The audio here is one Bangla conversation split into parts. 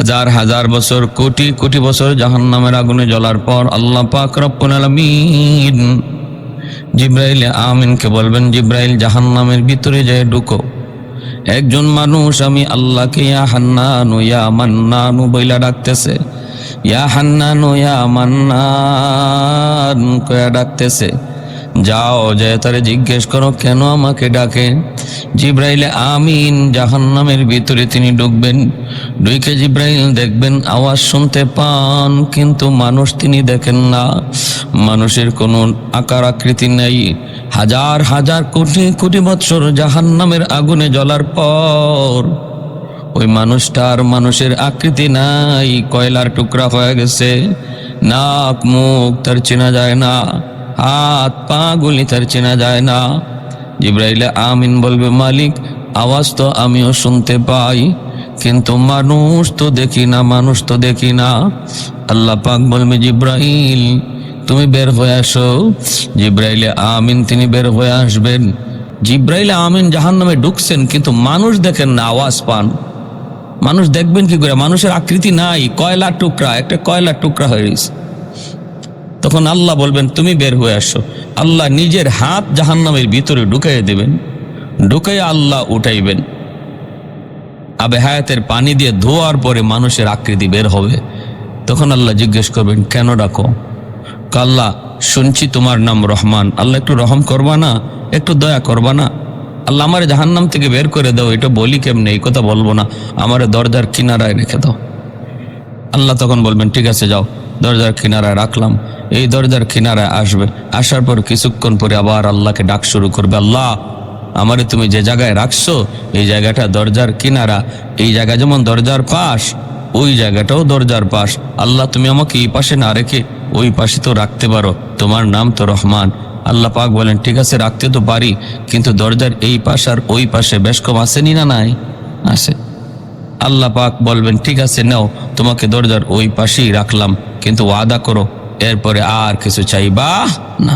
হাজার হাজার বছর, কোটি কোটি বছর জাহান্নামের আগুনে জ্বলার পর আল্লাহ পাক রব্বুল আলামিন জিবরাইল আমিনকে বলবেন, জিবরাইল জাহান্নামের ভিতরে যায় ঢুকো। একজন মানুষ আমি আল্লাহকে ইয়া হান্নানু ইয়া মান্নানু বইলা ডাকতেছে, ইয়া হান্নানু ইয়া মান্নান কয়া ডাকতেছে। যাও যায় তারে জিজ্ঞেস করো কেন আমাকে ডাকে। জিবরাইল আমিন জাহান্নামের ভিতরে তিনি ঢুকবেন। ঢুকে জিবরাইল দেখবেন, আওয়াজ শুনতে পান, কিন্তু মানুষ তিনি দেখেন না। মানুষের কোনো আকার আকৃতি নেই। হাজার হাজার কোটি কোটি বৎসর জাহান্নামের আগুনে জ্বলার পর ওই মানুষটার মানুষের আকৃতি নাই, কয়লার টুকরা হয়ে গেছে। নাক মুখ তার চেনা যায় না, হাত পা গুলি তার চেনা যায় না। জিবরাইল আমিন বলবে, মালিক আওয়াজ তো আমিও শুনতে পাই, কিন্তু মানুষ তো দেখি না, মানুষ তো দেখি না। আল্লাহ পাক বলবে, জিবরাইল তুমি বের হয়ে আসো। জিবরাইল আমিন তিনি বের হয়ে আসবেন। জিবরাইল আমিন জাহান্নামে ঢুকছেন, কিন্তু মানুষ দেখেন না, আওয়াজ পান। মানুষ দেখবেন কি করে? মানুষের আকৃতি নাই, কয়লার টুকরা, একটা কয়লার টুকরা হয়ে গেছে। তখন আল্লাহ বলবেন তুমি বের হয়ে আসো। আল্লাহ নিজের হাত জাহান্নামের ভিতরে ঢুকাইয়ে দেবেন, ঢুকাইয়া আল্লাহ উঠাইবেন। আবে হায়াতের পানি দিয়ে ধোয়ার পরে মানুষের আকৃতি বের হবে। তখন আল্লাহ জিজ্ঞেস করবেন কেন ডাকো? আল্লাহ শুনছি তোমার নাম রহমান, আল্লাহ একটু রহম করবা না, একটু দয়া করবা না? আল্লাহ আমার জাহান্নাম থেকে বের করে দাও, এটা বলি কেমনে, এই কথা বলবো না, আমার দরজার কিনারায় রেখে দাও। আল্লাহ তখন বলবেন ঠিক আছে যাও, দরজার কিনারায় রাখলাম। এই দরজার কিনারায় আসবে, আসার পর কিছুক্ষণ পরে আবার আল্লাহকে ডাক শুরু করবে, আল্লাহ আমারে তুমি যে জায়গায় রাখছো এই জায়গাটা দরজার কিনারা, এই জায়গা যেমন দরজার পাশ, ওই জায়গাটাও দরজার পাশ। আল্লাহ তুমি আমাকে এই পাশে না রেখে ওই পাশে তো রাখতে পারো, তোমার নাম তো রহমান। আল্লাহ পাক বলেন ঠিক আছে রাখতে তো পারি, কিন্তু দরজার এই পাশ আর ওই পাশে বেশ কম আসেনি না? নাই, আছে। আল্লাহ পাক বলবেন ঠিক আছে নাও, তোমাকে দরজার ওই পাশেই রাখলাম, কিন্তু ওয়াদা করো এরপরে আর কিছু চাইবা না।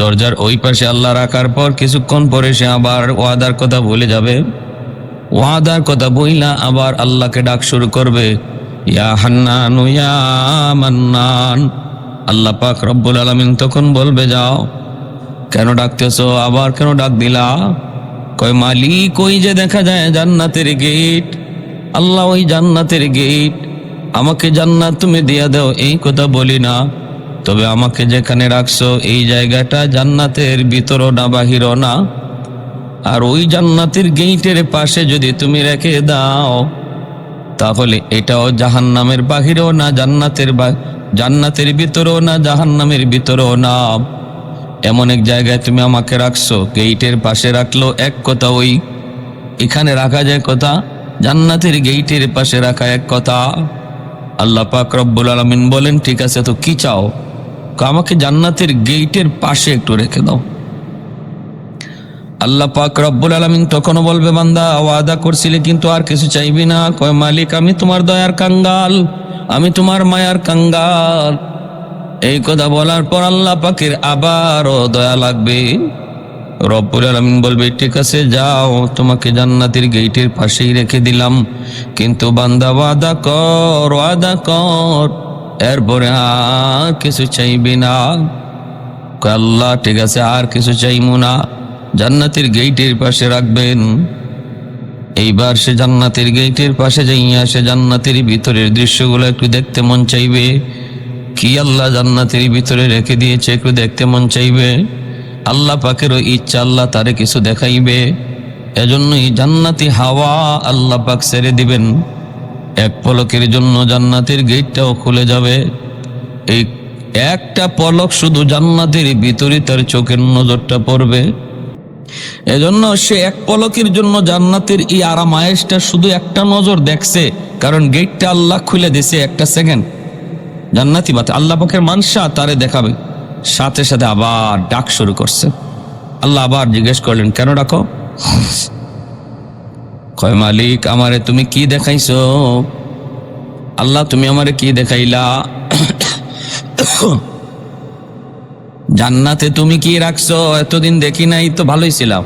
দরজার ওই পাশে আল্লাহ রাখার পর কিছুক্ষণ পরে সে আবার ওয়াদার কথা ভুলে যাবে। ওয়াদার কথা বইলা আবার আল্লাহকে ডাক শুরু করবে, ইয়া হান্নানু ইয়া মান্নান। আল্লাহ পাক রব্বুল আলামিন তখন বলবে যাও, কেন ডাকতেছো, আবার কেন ডাক দিলা? কয় মালিক ওই যে দেখা যায় জান্নাতের গেট, আল্লাহ ওই জান্নাতের গেট, আমাকে জান্নাত তুমি দিয়া দাও এই কথা বলি না, তবে আমাকে যেখানে রাখছো এই জায়গাটা জান্নাতের ভিতরও না বাহিরও না, আর ওই জান্নাতের গেটের পাশে যদি তুমি রেখে দাও তাহলে এটাও জাহান্নামের বাহিরেও না, জান্নাতের ভিতরেও না, জাহান্নামের ভিতরেও না। এমন এক জায়গায় তুমি আমাকে রাখছো, গেটের পাশে রাখলো এক কথা, ওই এখানে রাখা যায় কথা, জান্নাতের গেটের পাশে রাখা এক কথা। আল্লাহ পাক রব্বুল আলামিন বলেন ঠিক আছে তো কি চাও? আমাকে জান্নাতের গেটের পাশে একটু রেখে দাও। আল্লাহ পাক রব্বুল আলামিন তখনও বলবে বান্দা ওয়াদা করছিলে কিন্তু আর কিছু চাইবি না? কয় মালিক আমি তোমার দয়ার কাঙ্গাল, আমি তোমার মায়ার কাঙ্গাল। এই কথা বলার পর আল্লাহ পাকের আবারও দয়া লাগবে। রব্বুল আলামিন বলবে ঠিক আছে যাও, তোমাকে জান্নাতের গেটের পাশেই রেখে দিলাম, কিন্তু বান্দা ওয়াদা কর, ওয়াদা কর এরপরে আর কিছু চাইবি না। আল্লাহ ঠিক আছে আর কিছু চাইবো না। জান্নাতের গেটের পাশে রাখবেন। এইবার সে জান্নাতের গেটের পাশে যাইয়া সে জান্নাতের ভিতরের দৃশ্যগুলো একটু দেখতে মন চাইবে, কি আল্লাহ জান্নাতের ভিতরে রেখে দিয়েছে একটু দেখতে মন চাইবে। আল্লাহ পাকেরও ইচ্ছা আল্লাহ তারে কিছু দেখাইবে, এজন্যই জান্নাতি হাওয়া আল্লাহ পাক ছেড়ে দিবেন। এক পলকের জন্য জান্নাতের গেটটাও খুলে যাবে। এই একটা পলক শুধু জান্নাতের ভিতরে তার চোখের নজরটা পড়বে, এজন্য সে এক পলকের জন্য জান্নাতের এই আরাম আয়েশটা শুধু একটা নজর দেখছে, কারণ গেটটা আল্লাহ খুলে দিয়েছে একটা সেকেন্ড। জান্নাতি বাতে আল্লাহ পাকের মানসা তারে দেখাবে, সাথে সাথে আবার ডাক শুরু করছে। আল্লাহ আবার জিজ্ঞেস করলেন কেন ডাকো? কয় মালিক আমারে তুমি কি দেখাইছো? আল্লাহ তুমি আমারে কি দেখাইলা? জান্নাতে তুমি কি রাখছো? এতদিন দেখি নাই তো, ভালোই ছিলাম।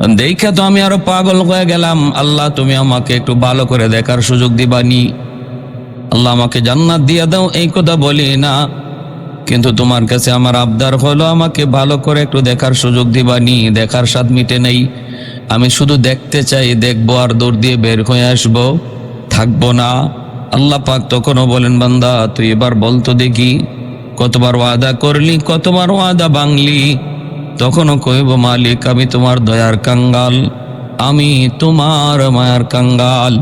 দেখে তো আমি আরো পাগল হয়ে গেলাম। আল্লাহ তুমি আমাকে একটু ভালো করে দেখার সুযোগ দিবানি, আল্লাহ আমাকে জান্নাত দিয়ে দাও, এই কথা বলি না, কিন্তু তোমার কাছে আমার আবদার হলো আমাকে ভালো করে একটু দেখার সুযোগ দিবানি। দেখার স্বাদ মিটে নেই, আমি শুধু দেখতে চাই, দেখবো আর দৌড় দিয়ে বের হয়ে আসবো, থাকবো না। আল্লাহ পাক তখনও বলেন, বান্দা তুই এবার বলতো দেখি কতবার ওয়াদা করলি, কতবার ওয়াদা ভাঙলি? তখনও কইব, মালিক আমি তোমার দয়ার কাঙ্গাল, আমি তোমার মায়ার কাঙ্গাল।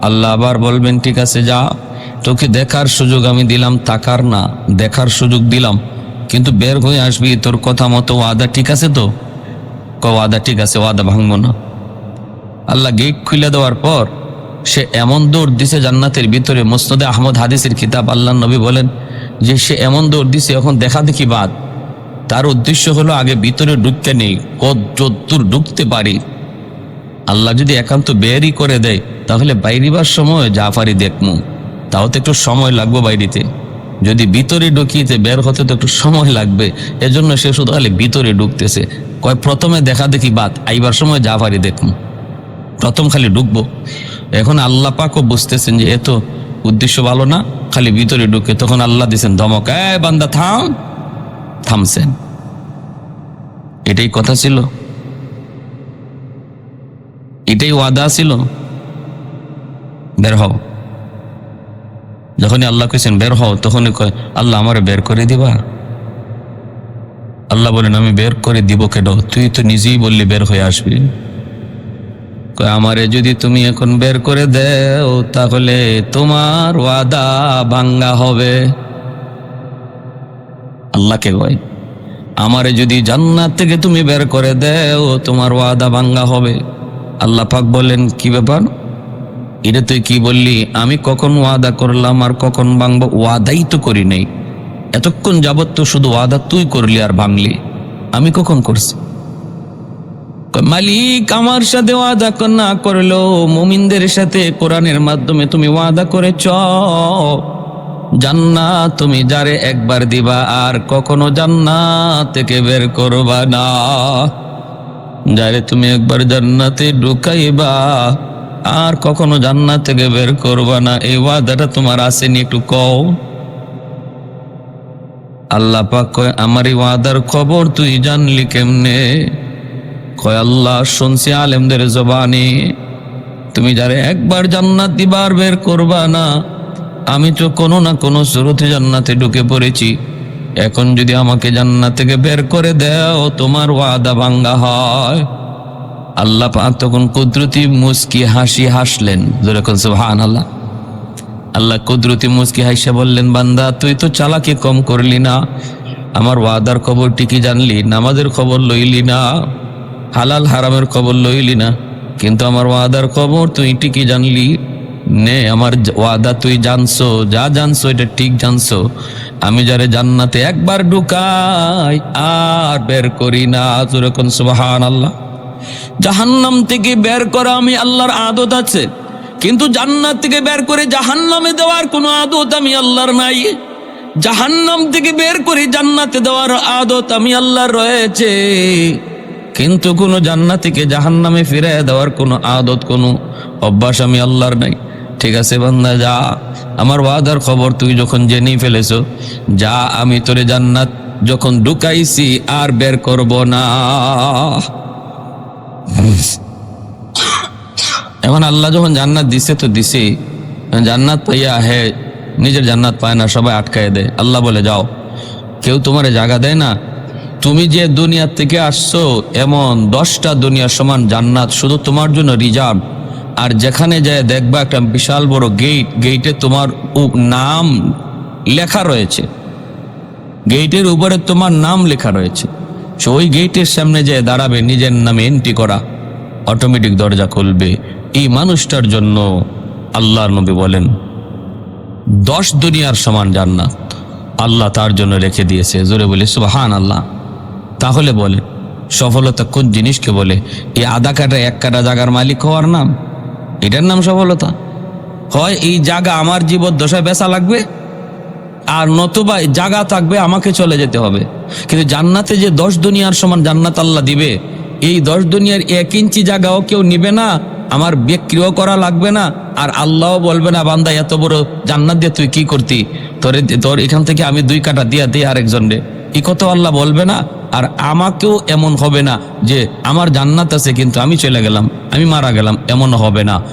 আল্লাহ আবার বলবেন, ঠিক আছে যা, তোকে দেখার সুযোগ আমি দিলাম, তাকার না, দেখার সুযোগ দিলাম, কিন্তু বের হয়ে আসবি, তোর কথা মতো ওয়াদা ঠিক আছে তো? ওয়াদা ঠিক আছে, ওয়াদা ভাঙবো না। আল্লাহ গেট খুলে দেওয়ার পর সে এমন দৌড় দিছে জান্নাতের ভিতরে, মুসনদে আহমদ হাদিসের কিতাব, আল্লাহ নবী বলেন যে সে এমন দৌড় দিছে, এখন দেখা দেখি বাদ। তার উদ্দেশ্য হলো আগে ভিতরে ঢুকতে নেই, কতদূর ঢুকতে পারি। আল্লাহ যদি একান্ত বেরই করে দেয় তাহলে বাইরিবার সময় জাফারি দেখমু, তাও তো একটু সময় লাগবে বাইরিতে। যদি ভিতরে ঢুকিতে বের হতে তো একটু সময় লাগবে, এজন্য সে শুধু খালি ভিতরে ঢুকতেছে। কয় প্রথমে দেখা দেখি বাদ, আইবার সময় জাফারি দেখমু, প্রথম খালি ঢুকবো। এখন আল্লাহ পাকও বুঝতেছেন যে এত উদ্দেশ্য ভালো না, খালি ভিতরে ঢুকে। তখন আল্লাহ দিছেন ধমক, বান্দা থাম। থামছেন। এটাই কথা ছিল, এটাই ওয়াদা ছিল, বের হও। যখনই আল্লাহ কইছেন বের হও, তখনই কয় আল্লাহ আমারে বের করে দিবা? আল্লাহ বলেন, আমি বের করে দিব কেন? তুই তো নিজেই বললি বের হয়ে আসবি। কয় আমারে যদি তুমি এখন বের করে দেও তাহলে তোমার ওয়াদা ভাঙ্গা হবে। আল্লাহকে কয়, আমারে যদি জান্নাত থেকে তুমি বের করে দেও তোমার ওয়াদা ভাঙ্গা হবে। আল্লাহ পাক বলেন, কি ব্যাপার? এটা তুই কি বললি? আমি কখন ওয়াদা করলাম আর কখন ভাঙবো? ওয়াদাই তো করি নাই, এতক্ষণ যাবত তো শুধু ওয়াদা তুই করলি আর ভাঙলি, আমি কখন করছি? মালিক আমার সাথে ওয়াদা না করলো, মুমিনদের সাথে কোরআনের মাধ্যমে তুমি ওয়াদা করেছ জান্নাত তুমি যারে একবার দিবা আর কখনো জান্নাত থেকে বের করবা না। যারে তুমি একবার জান্নাতে ঢুকাইবা আর কখনো জান্নাত থেকে বের করবা না, এই ওয়াদাটা তোমার আসেনি? একটু কও। আল্লাহ পাক কয়, আমার এই ওয়াদার খবর তুই জানলি কেমনে? কয় আল্লাহ শুনছি আলেমদের জবানি, তুমি যারে একবার জান্নাত দিবার বের করবা না, আমি তো কোনো না কোনো সুরতে জান্নাতে ঢুকে পড়েছি, এখন যদি আমাকে জান্নাত থেকে বের করে দাও তোমার ওয়াদা ভাঙ্গা হয়। আল্লাহ পাক তখন কুদরতি মুস্কি হাসি হাসলেন, যেরকম সুবহানাল্লাহ। আল্লাহ কুদরতি মুস্কি হাসে বললেন, বান্দা তুই তো চালাকি কম করলি না, আমার ওয়াদার খবর ঠিকই জানলি, নামাজের খবর লইলি না, হালাল হারামের খবর লইলি না, কিন্তু আমার ওয়াদার খবর তুই ঠিকই জানলি। নে আমার ওয়াদা তুই জানছো, যা জানছো এটা ঠিক জানছো, আমি যারে জান্নাতে একবার ঢুকাই আর বের করি না। যেরকম সুবহানাল্লাহ। জাহান্নাম থেকে বের করা আমি আল্লাহর আদত আছে, কিন্তু জান্নাত থেকে বের করে জাহান্নামে দেওয়ার কোনো আদত আমি আল্লাহর নাই। জাহান্নাম থেকে বের করে জান্নাতে দেওয়ার আদত আমি আল্লাহর রয়েছে, কিন্তু কোনো জান্নাতীকে জাহান্নামে ফিরিয়ে দেওয়ার কোনো আদত, কোনো অভ্যাস আমি আল্লাহর নাই। ঠিক আছে বান্দা, যা, আমার ওয়াদার খবর তুই যখন জেনে ফেলেছো, যা, আমি তোরে জান্নাত যখন ঢুকাইছি আর বের করব না। এখন আল্লাহ যখন জান্নাত দিছে তো দিছে, জান্নাত পাইয়া হে নিজের জান্নাত পায় না, সবাই আটকায় দেয়। আল্লাহ বলে যাও, কেউ তোমারে জায়গা দেয় না। তুমি যে দুনিয়া থেকে আসছো এমন 10টা দুনিয়ার সমান জান্নাত শুধু তোমার জন্য রিজার্ভ। আর যেখানে যায় দেখবা একটা বিশাল বড় গেট, গেটে তোমার নাম লেখা রয়েছে, গেটের উপরে তোমার নাম লেখা রয়েছে। ওই গেটের সামনে যে দাঁড়াবে, নিজের নামে এন্ট্রি করা, অটোমেটিক দরজা খুলবে। এই মানুষটার জন্য আল্লাহর নবী বলেন 10 দুনিয়ার সমান জান্নাত আল্লাহ তার জন্য রেখে দিয়েছে। জোরে বলে সুবহানাল্লাহ। তাহলে বলে সফলতা কোন জিনিসকে বলে? এই আধা কাটা 1 কাটা জায়গার মালিক হওয়ার নাম, এটার নাম সফলতা। হয় এই জায়গা আমার জীবদ্দশায় বেচা লাগবে, আর নতুবা জায়গা থাকবে আমাকে চলে যেতে হবে। কিন্তু জান্নাতে যে 10 দুনিয়ার সমান জান্নাত আল্লাহ দিবে, এই 10 দুনিয়ার 1 ইঞ্চি জায়গাও কেউ নিবে না, আমার বিক্রিও করা লাগবে না, আর আল্লাহও বলবে না বান্দা এত বড় জান্নাত দিয়ে তুই কি করতি, তোর এখান থেকে আমি 2 কাটা দিয়া দিই আরেকজন রে, এই কথা আল্লাহ বলবে না। আর আমাকেও এমন হবে না যে আমার জান্নাত আছে কিন্তু আমি চলে গেলাম, আমি মারা গেলাম, এমন হবে না।